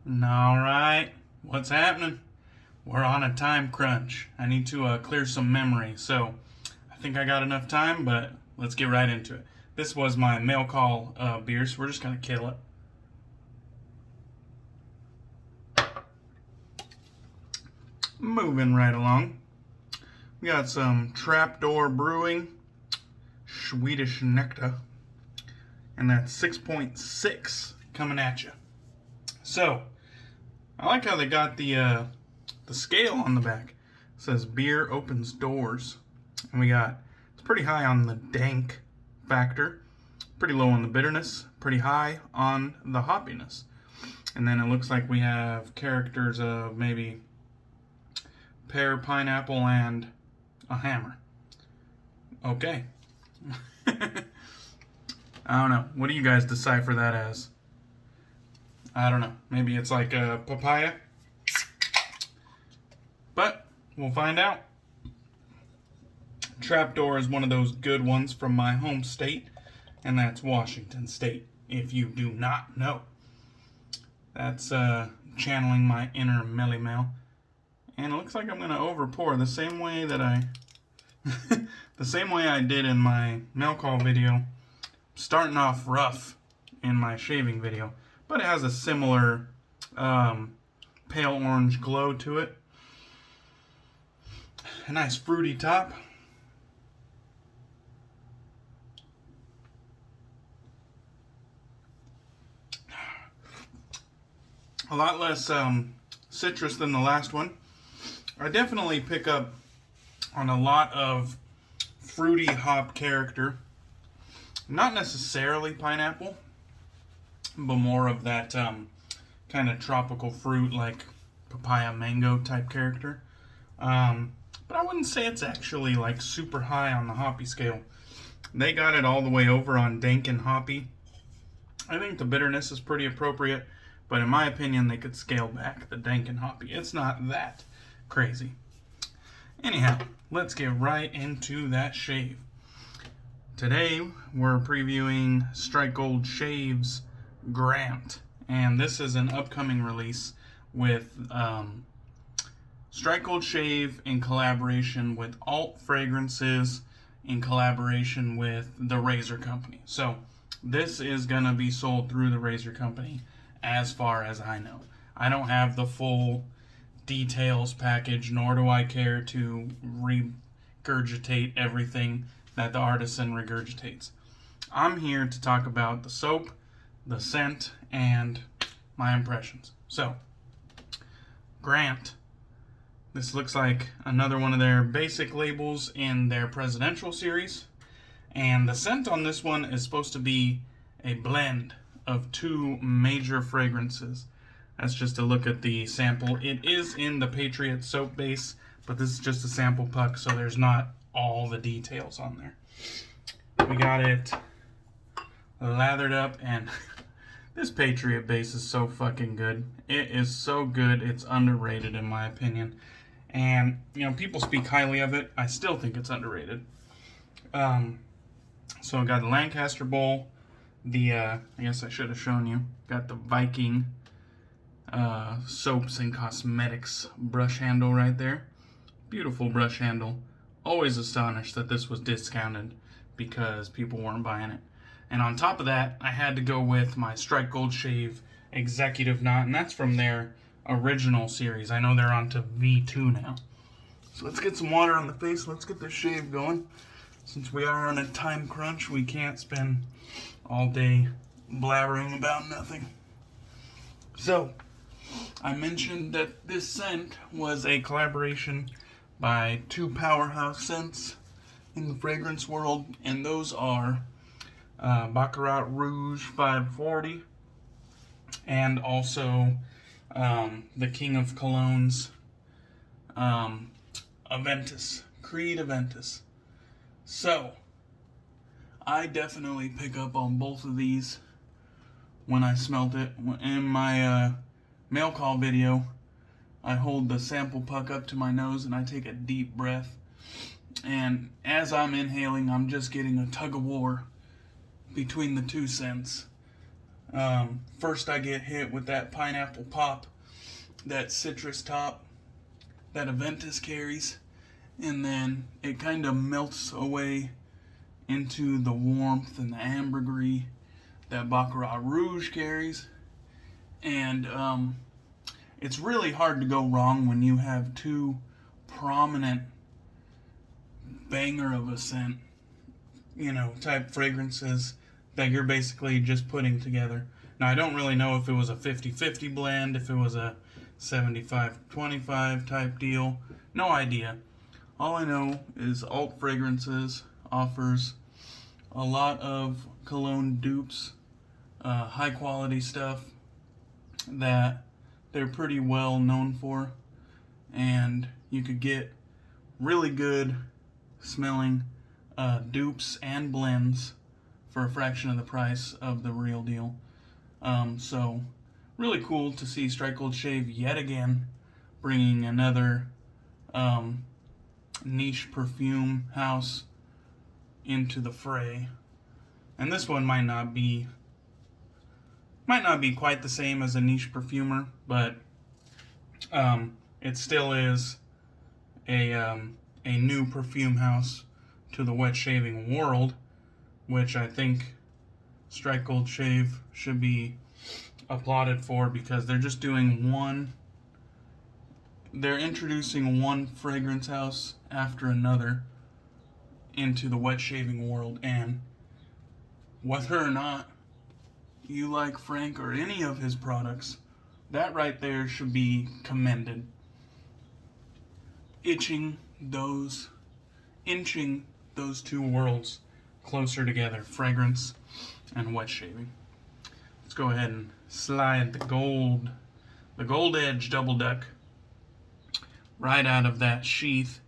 Alright, what's happening? We're on a time crunch. I need to clear some memory, so I think I got enough time, but let's get right into it. This was my mail call beer, so we're just going to kill it. Moving right along. We got some Trapdoor Brewing, Swedish Nectar, and that's 6.6 coming at you. So, I like how they got the scale on the back. It says beer opens doors. And it's pretty high on the dank factor, pretty low on the bitterness, pretty high on the hoppiness. And then it looks like we have characters of maybe pear, pineapple, and a hammer. Okay. I don't know. What do you guys decipher that as? I don't know. Maybe it's like a papaya. But we'll find out. Trapdoor is one of those good ones from my home state, and that's Washington State, if you do not know. That's channeling my inner Melly Mel. And it looks like I'm going to overpour the same way that the same way I did in my mail call video. Starting off rough in my shaving video, but it has a similar pale orange glow to it. A nice fruity top. A lot less citrus than the last one. I definitely pick up on a lot of fruity hop character. Not necessarily pineapple, but more of that kind of tropical fruit like papaya mango type character. But I wouldn't say it's actually like super high on the hoppy scale. They got it all the way over on dank and hoppy. I think the bitterness is pretty appropriate, but in my opinion they could scale back the dank and hoppy. It's not that crazy. Anyhow, let's get right into that shave. Today, we're previewing Strike Gold Shave's Grant, and this is an upcoming release with Strike Gold Shave in collaboration with Alt Fragrances in collaboration with the Razor Company. So, this is going to be sold through the Razor Company as far as I know. I don't have the full details package, nor do I care to regurgitate everything that the artisan regurgitates. I'm here to talk about the soap, the scent, and my impressions. So, Grant. This looks like another one of their basic labels in their presidential series. And the scent on this one is supposed to be a blend of two major fragrances. That's just a look at the sample. It is in the Patriot soap base, but this is just a sample puck, so there's not all the details on there. We got it lathered up, and this Patriot base is so fucking good. It is so good, it's underrated in my opinion. And, people speak highly of it. I still think it's underrated. So I got the Lancaster bowl, I guess I should have shown you, got the Viking soaps and cosmetics brush handle right there. Beautiful brush handle. Always astonished that this was discounted because people weren't buying it. And on top of that, I had to go with my Strike Gold Shave Executive Knot, and that's from their original series. I know they're on to V2 now. So let's get some water on the face. Let's get this shave going. Since we are on a time crunch, we can't spend all day blabbering about nothing. So, I mentioned that this scent was a collaboration by two powerhouse scents in the fragrance world, and those are Baccara Rouge 540 and also the King of Colognes, Aventus, Creed Aventus. So, I definitely pick up on both of these when I smelt it. In my mail call video, I hold the sample puck up to my nose and I take a deep breath. And as I'm inhaling, I'm just getting a tug of war between the two scents. First I get hit with that pineapple pop, that citrus top that Aventus carries, and then it kind of melts away into the warmth and the ambergris that Baccara Rouge carries. And it's really hard to go wrong when you have two prominent banger of a scent, type fragrances that you're basically just putting together. Now, I don't really know if it was a 50-50 blend, if it was a 75-25 type deal. No idea. All I know is Alt Fragrances offers a lot of cologne dupes, high quality stuff that they're pretty well known for, and you could get really good smelling dupes and blends for a fraction of the price of the real deal. So really cool to see Strike Gold Shave yet again bringing another niche perfume house into the fray. And this one might not be quite the same as a niche perfumer, but it still is a new perfume house to the wet shaving world, which I think Strike Gold Shave should be applauded for, because they're just doing they're introducing one fragrance house after another into the wet shaving world, and whether or not you like Frank or any of his products, that right there should be commended. Inching those two worlds closer together, fragrance and wet shaving. Let's go ahead and slide the Goldedge Double Duck right out of that sheath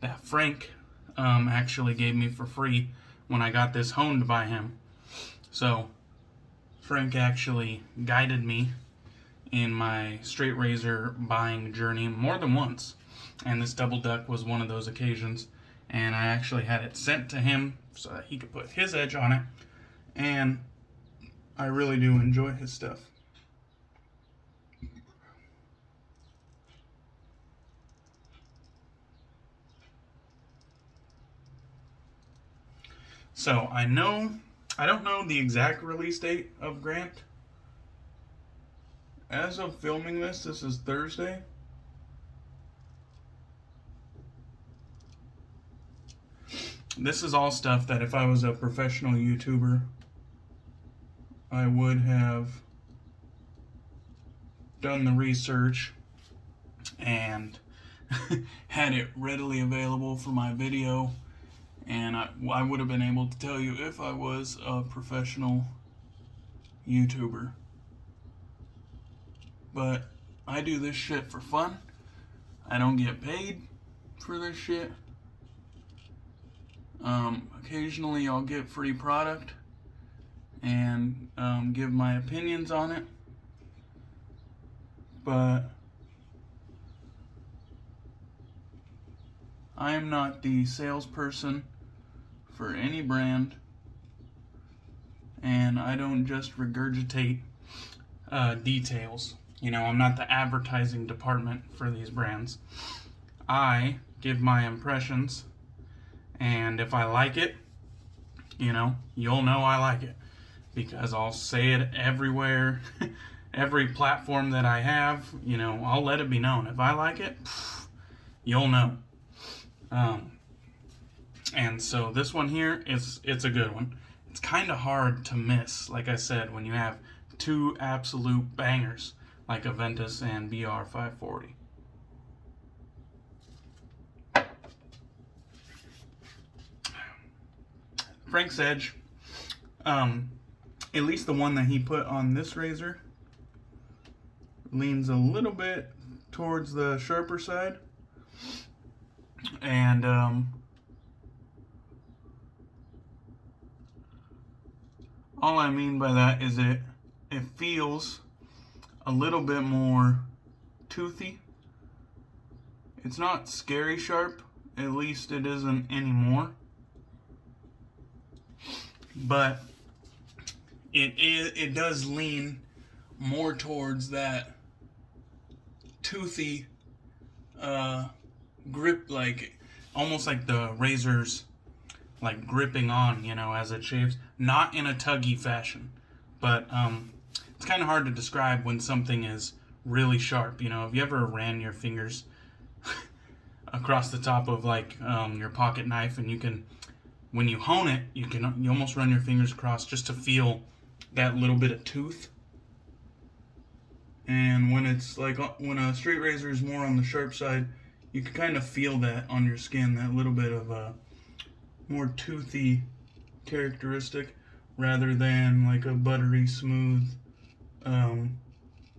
that Frank actually gave me for free when I got this honed by him. So Frank actually guided me in my straight razor buying journey more than once, and this Double Duck was one of those occasions, and I actually had it sent to him so that he could put his edge on it, and I really do enjoy his stuff. So I don't know the exact release date of Grant. As of filming this is Thursday. This is all stuff that if I was a professional YouTuber, I would have done the research and had it readily available for my video, and I would have been able to tell you if I was a professional YouTuber. But I do this shit for fun. I don't get paid for this shit. Occasionally I'll get free product and give my opinions on it, but I am not the salesperson for any brand, and I don't just regurgitate details. I'm not the advertising department for these brands. I give my impressions, and if I like it, you'll know I like it, because I'll say it everywhere, every platform that I have, I'll let it be known. If I like it, you'll know. And so this one here, it's a good one. It's kind of hard to miss, like I said, when you have two absolute bangers like Aventus and BR540. Frank's Edge, at least the one that he put on this razor, leans a little bit towards the sharper side, and all I mean by that is it feels a little bit more toothy. It's not scary sharp, at least it isn't anymore, but it does lean more towards that toothy grip, like almost like the razor's like gripping on, as it shaves. Not in a tuggy fashion, but it's kind of hard to describe when something is really sharp. Have you ever ran your fingers across the top of like your pocket knife, and you can, when you hone it, you almost run your fingers across just to feel that little bit of tooth. And when it's like, when a straight razor is more on the sharp side, you can kind of feel that on your skin, that little bit of a more toothy characteristic, rather than like a buttery smooth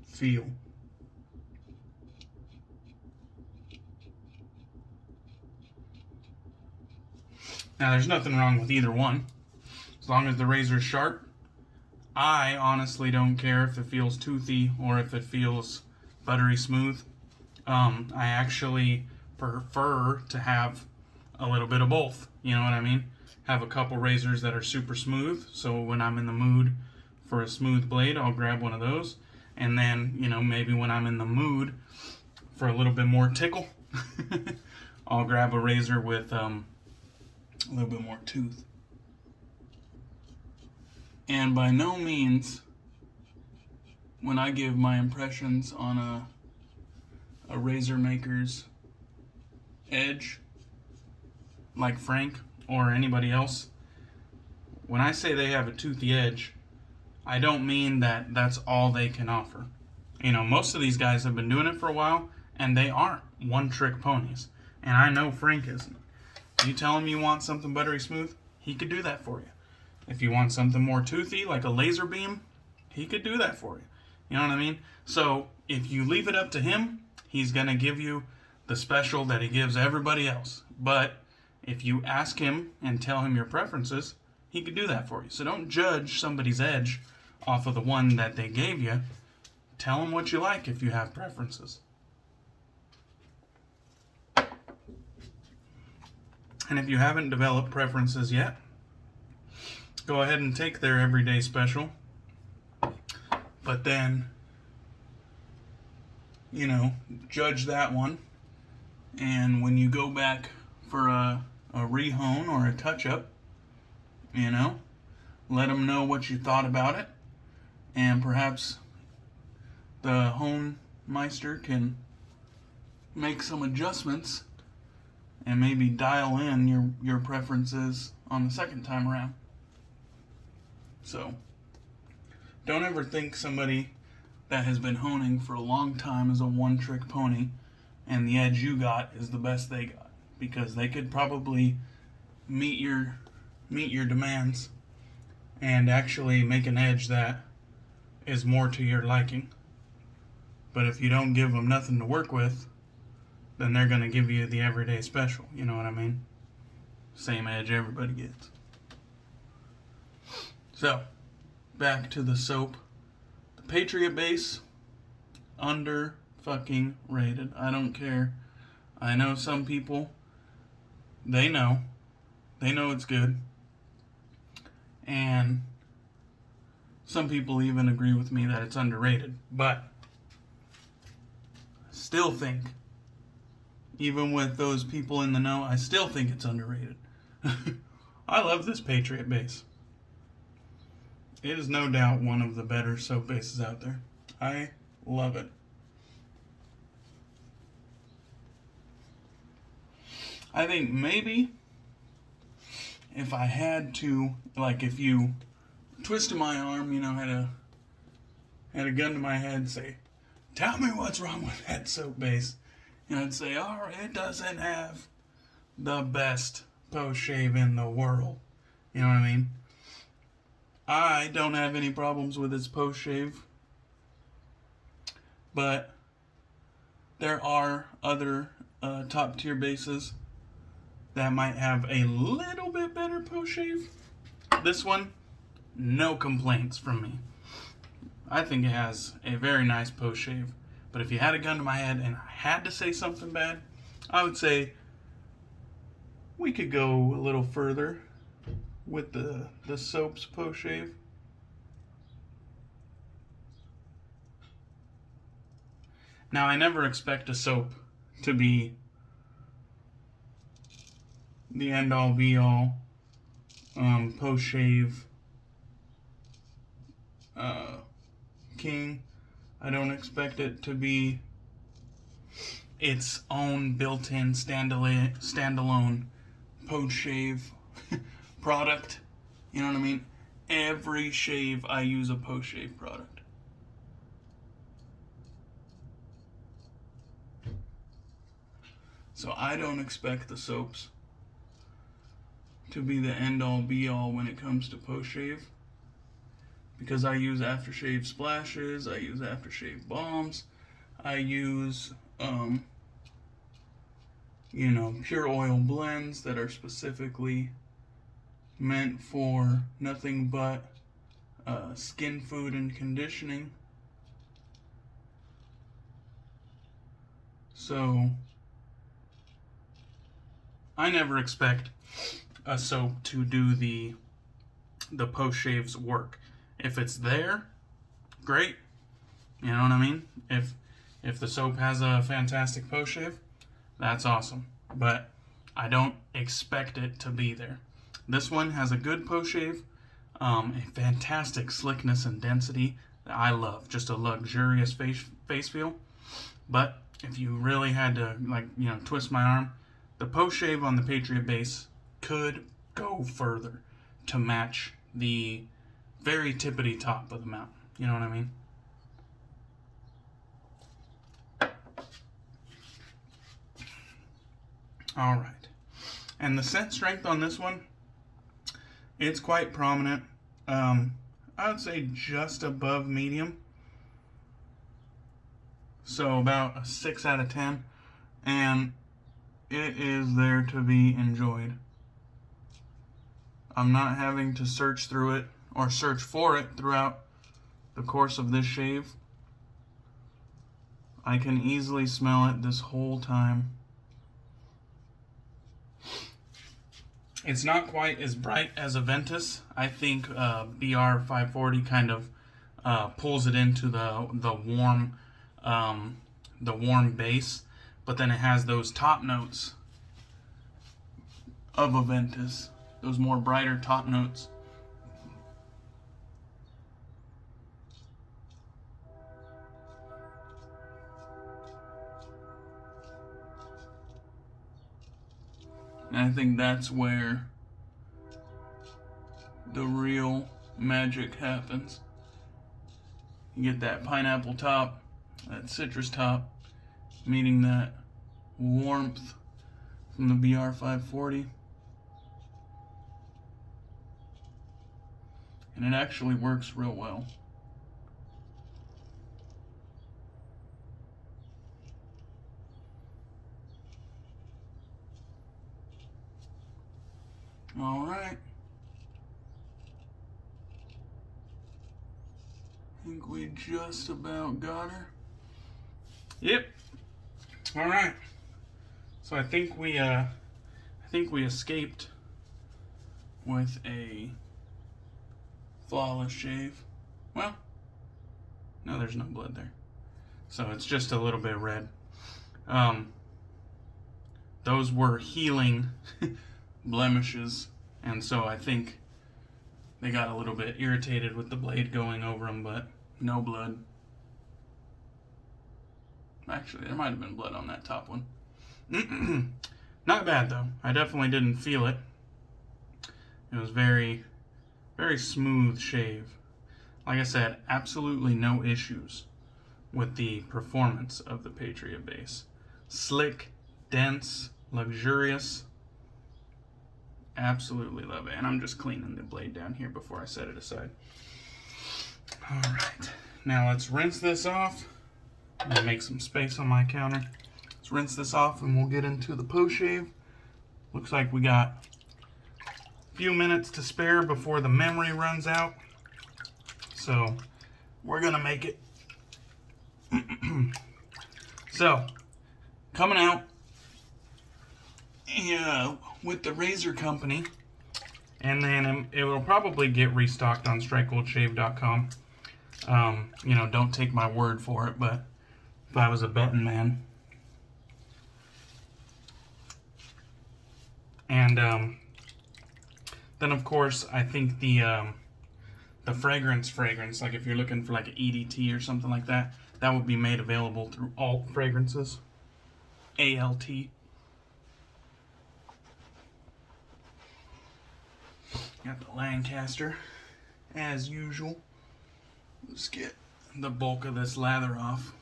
feel. Now, there's nothing wrong with either one, as long as the razor's sharp. I honestly don't care if it feels toothy or if it feels buttery smooth. I actually prefer to have a little bit of both. You know what I mean? Have a couple razors that are super smooth, so when I'm in the mood for a smooth blade, I'll grab one of those. And then, maybe when I'm in the mood for a little bit more tickle, I'll grab a razor with a little bit more tooth. And by no means, when I give my impressions on a razor maker's edge, like Frank or anybody else, when I say they have a toothy edge, I don't mean that that's all they can offer. Most of these guys have been doing it for a while, and they aren't one-trick ponies. And I know Frank isn't. You tell him you want something buttery smooth, he could do that for you. If you want something more toothy, like a laser beam, he could do that for you. You know what I mean? So if you leave it up to him, he's going to give you the special that he gives everybody else. But if you ask him and tell him your preferences, he could do that for you. So don't judge somebody's edge off of the one that they gave you. Tell him what you like if you have preferences. And if you haven't developed preferences yet, go ahead and take their everyday special. But then, judge that one. And when you go back for a rehone or a touch-up, let them know what you thought about it. And perhaps the hone meister can make some adjustments and maybe dial in your preferences on the second time around. So, don't ever think somebody that has been honing for a long time is a one-trick pony and the edge you got is the best they got, because they could probably meet your demands and actually make an edge that is more to your liking. But if you don't give them nothing to work with, then they're going to give you the everyday special. You know what I mean? Same edge everybody gets. So, back to the soap. The Patriot Base, under fucking rated. I don't care. I know some people, they know it's good. And some people even agree with me that it's underrated. But I still think, even with those people in the know, I still think it's underrated. I love this Patriot Base. It is no doubt one of the better soap bases out there. I love it. I think maybe if I had to, like if you twisted my arm, had a gun to my head, say, tell me what's wrong with that soap base. And I'd say, it doesn't have the best post-shave in the world. You know what I mean? I don't have any problems with its post-shave. But there are other top-tier bases that might have a little bit better post-shave. This one, no complaints from me. I think it has a very nice post-shave. But if you had a gun to my head and I had to say something bad, I would say we could go a little further with the soap's post-shave. Now, I never expect a soap to be the end-all, be-all, post-shave king. I don't expect it to be its own built-in standalone post-shave product. You know what I mean? Every shave I use a post-shave product. So I don't expect the soaps to be the end-all be-all when it comes to post-shave, because I use aftershave splashes, I use aftershave balms, I use pure oil blends that are specifically meant for nothing but skin food and conditioning. So I never expect a soap to do the post-shave's work. If it's there, great. You know what I mean? If the soap has a fantastic post-shave, that's awesome. But I don't expect it to be there. This one has a good post-shave, a fantastic slickness and density that I love. Just a luxurious face feel. But if you really had to, twist my arm, the post-shave on the Patriot base could go further to match the very tippity top of the mountain. You know what I mean? Alright. And the scent strength on this one, it's quite prominent. I would say just above medium. So about a 6 out of 10. And it is there to be enjoyed. I'm not having to search through it or search for it throughout the course of this shave. I can easily smell it this whole time. It's not quite as bright as a Ventus. I think BR 540 kind of pulls it into the warm base, but then it has those top notes of a Ventus, those more brighter top notes. And I think that's where the real magic happens. You get that pineapple top, that citrus top, meeting that warmth from the BR 540. And it actually works real well. All right. I think we just about got her. Yep. All right. So I think we escaped with a flawless shave. Well, no, there's no blood there. So it's just a little bit red. Those were healing blemishes, and so I think they got a little bit irritated with the blade going over them, but no blood. Actually, there might have been blood on that top one. Not bad, though. I definitely didn't feel it. It was very, very smooth shave. Like I said, absolutely no issues with the performance of the Patriot base. Slick, dense, luxurious. Absolutely love it. And I'm just cleaning the blade down here before I set it aside. All right. Now let's rinse this off. I'm going to make some space on my counter. Let's rinse this off and we'll get into the post-shave. Looks like we got a few minutes to spare before the memory runs out. So we're going to make it. So, coming out with the Razor Company, and then it will probably get restocked on strikegoldshave.com. Don't take my word for it, but if I was a betting man. And then of course I think the fragrance, like if you're looking for like an EDT or something like that, that would be made available through Alt Fragrances. ALT. Got the Lancaster, as usual. Let's get the bulk of this lather off.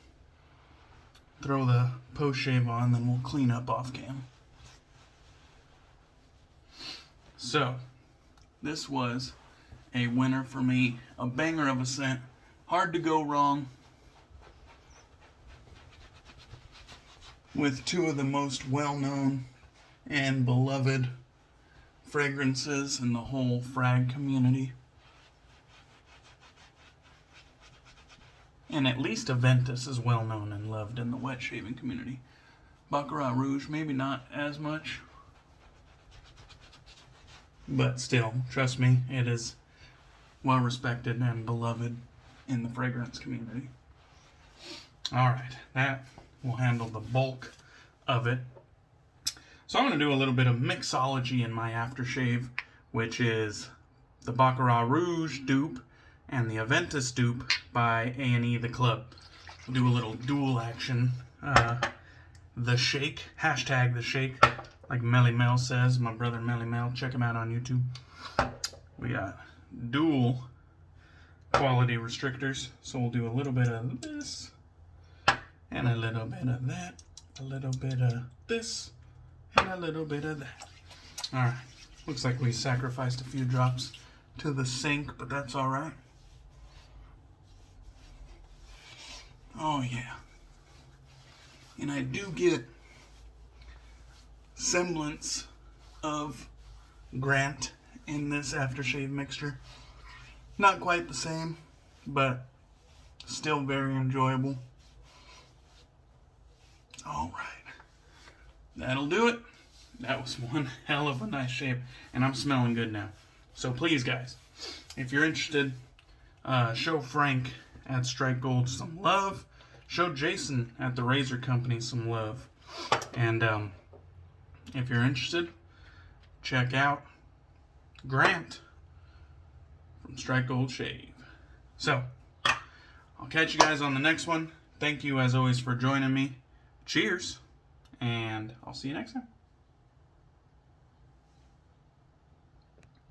Throw the post-shave on, then we'll clean up off cam. So, this was a winner for me. A banger of a scent. Hard to go wrong with two of the most well-known and beloved fragrances in the whole frag community. And at least Aventus is well known and loved in the wet shaving community. Baccara Rouge, maybe not as much. But still, trust me, it is well respected and beloved in the fragrance community. Alright, that will handle the bulk of it. So I'm going to do a little bit of mixology in my aftershave, which is the Baccara Rouge dupe and the Aventus dupe by A&E The Club. We'll do a little dual action. The Shake, hashtag The Shake, like Melly Mel says, my brother Melly Mel. Check him out on YouTube. We got dual quality restrictors, so we'll do a little bit of this and a little bit of that, a little bit of this, and a little bit of that. Alright, looks like we sacrificed a few drops to the sink, but that's alright. Oh yeah. And I do get semblance of Grant in this aftershave mixture. Not quite the same, but still very enjoyable. Alright. That'll do it. That was one hell of a nice shave, and I'm smelling good now. So please, guys, if you're interested, show Frank at Strike Gold some love. Show Jason at the Razor Company some love. And if you're interested, check out Grant from Strike Gold Shave. So, I'll catch you guys on the next one. Thank you, as always, for joining me. Cheers, and I'll see you next time.